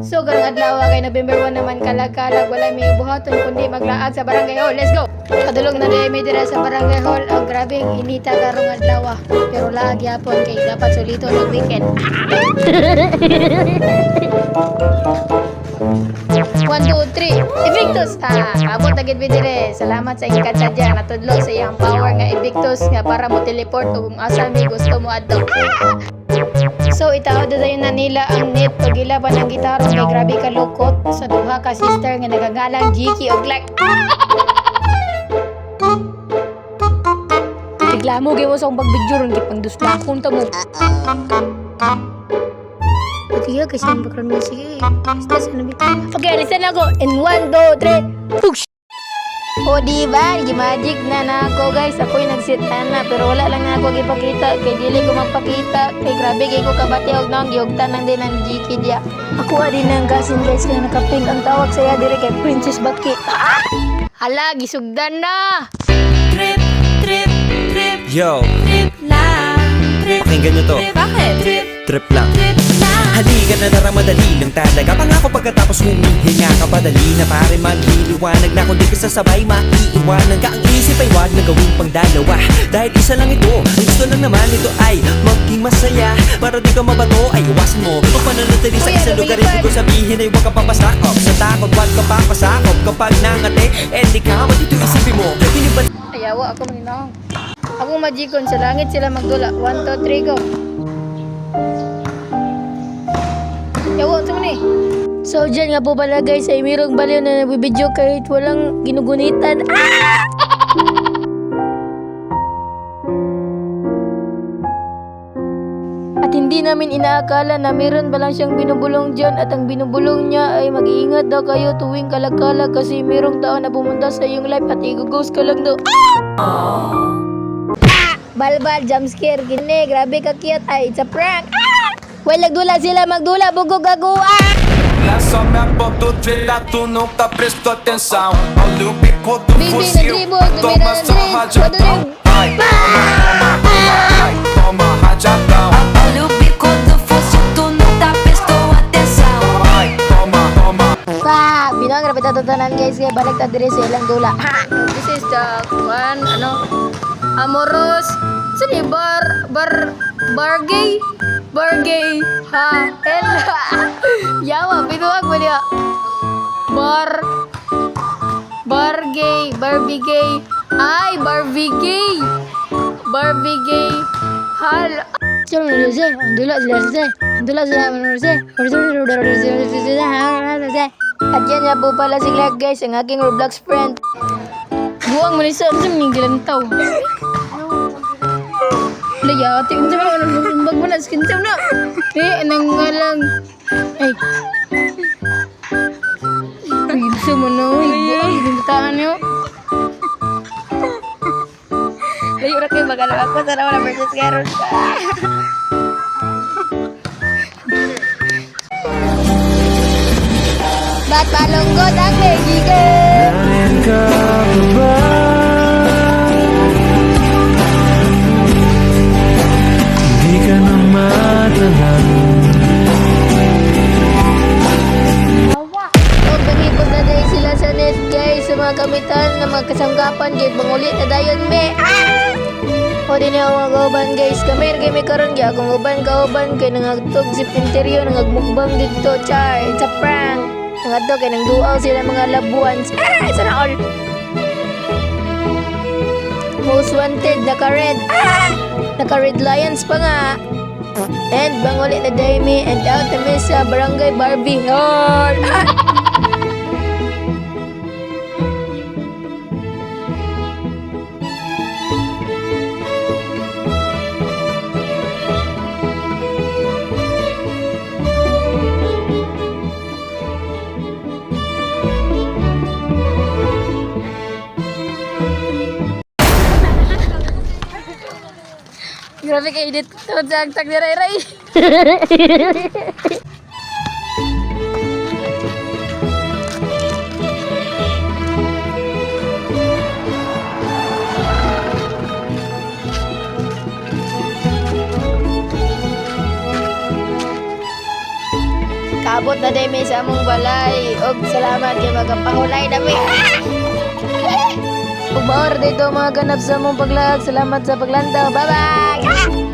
So karong adlaw kay November 1 naman kalag-kalag wala may buhaton kundi maglaag sa barangay hall. Let's go. Kadulong na day mi dira sa barangay hall. Oh, grabe ang inita karong adlaw. Pero laag yapon kay dapat sulito ng weekend. 1, 2, 3. Evictus! Abot na gid mi dire. Salamat sa inyong katsadya. Natudlo sa iyang power nga Evictus nga para mo teleport kung asa mi gusto mo adto. So itaod dayon na nila ang net pag ilaban ang gitaro kay grabe ka lukot sa duha ka sister nga nagagalang Jiki og like. Reklamo gyud mo sa akong pagbidyo ron kay pangduslakon ta mo. Pati kasi yung background music eh. Okay, listen ako. In 1, 2, 3, push! O diba, magic na ako guys. Ako'y nagsita na pero wala lang na ako ipakita. Kay dili ko magpakita. Kay grabe kay ko kabati og naong giyogtan ng din ng Jiki dia. Ako din ng gasin guys kaya nakaping ang tawag saya dire kay Princess Baki. Hala, gisugdan na! Trip, trip, trip. Yo, Trip lang. Trip, pakinggan nyo to. bakit? Trip, Trip lang. trip lang. Halika na tara, madali lang talaga. Pangako pagkatapos humihinga ka padali na pare magliliwanag na kung di ka sasabay maiiwanan ka. Ang isip ay wag na gawing pangdalawa dahil isa lang ito. Ang gusto lang naman ito ay maging masaya. Para di ka mabato ay iwasan mo kung pananatili sa isang lugar. Ibig ko sabihin ay huwag ka papasakop sa takot. Wag ka papasakop kapag nangate di ka matito isipin mo. Pinipan Ayawa ako maninahong. Akong magikon sa langit sila magdula. 1, 2, 3, go. Yawa, ito mo ni. So, dyan nga po pala guys, ay mayroong baliw na nagbibidyo kahit walang ginugunitan. At hindi namin inaakala na mayroon ba lang siyang binubulong dyan at ang binubulong niya ay mag-iingat daw kayo tuwing kalag-kalag kasi mayroong tao na pumunta sa iyong life at i-ghost ka lang daw. Balbal, jumpscare, gini, grabe ka cute, ay, it's a prank. Well, nagdula sila, magdula, bugog ako, Lança minha ponto direita, tu nunca prestou atenção. Olha o bico do Bibi, fuzil, nagdribog, toma só nagdribog, rajadão. nagdribog. Ai, toma rajadão. Olha o bico do fuzil, tu nunca prestou atenção. Ai, toma. Binang rapid tatanan guys, kaya balik ta dire sa ilang dula. This is the one, Amoros, sini bargay, ha, yawa, binuwag mo niya. Barbie gay, ay, Barbie gay, hal. Sino menurutnya? Andula sila. At yan nga po pala sila guys, ang aking Roblox friend. Buwang mo nisa, ano sa minigilan tao? Laya, ati, ano sa mga bag mo na, skin sam na. Anang nga lang. Ay. Rinso mo na, buwang, gintaan niyo. Layo na kayo magalaw ako sa naman na versus Garol. Ba't malungkot ang legigan? Narin ka pa ba? Hindi ka na matalang. Huwag nangipot na dahil sila sa net guys. Sa mga kamitan na mga kasangkapan guys. Bangulit na dayon be. O din yung mga kauban guys. Kamir kami karon kaya kung kauban kay nangagtog zip interior nangagmukbang dito. Char, it's a prank. Nangadto kay nang duaw sila mga labuans. Sana all. Most wanted, naka-red. Naka-red lions pa nga. And bangulit na Daimi and out na sa barangay Barbie Hall. Grabe ka edit ko sa agtag ni Ray. Nakaabot na dami sa among balay. Og salamat kay magapahulay dami. Ug maor dito mga ganap sa among paglag. Salamat sa paglantaw. Bye-bye.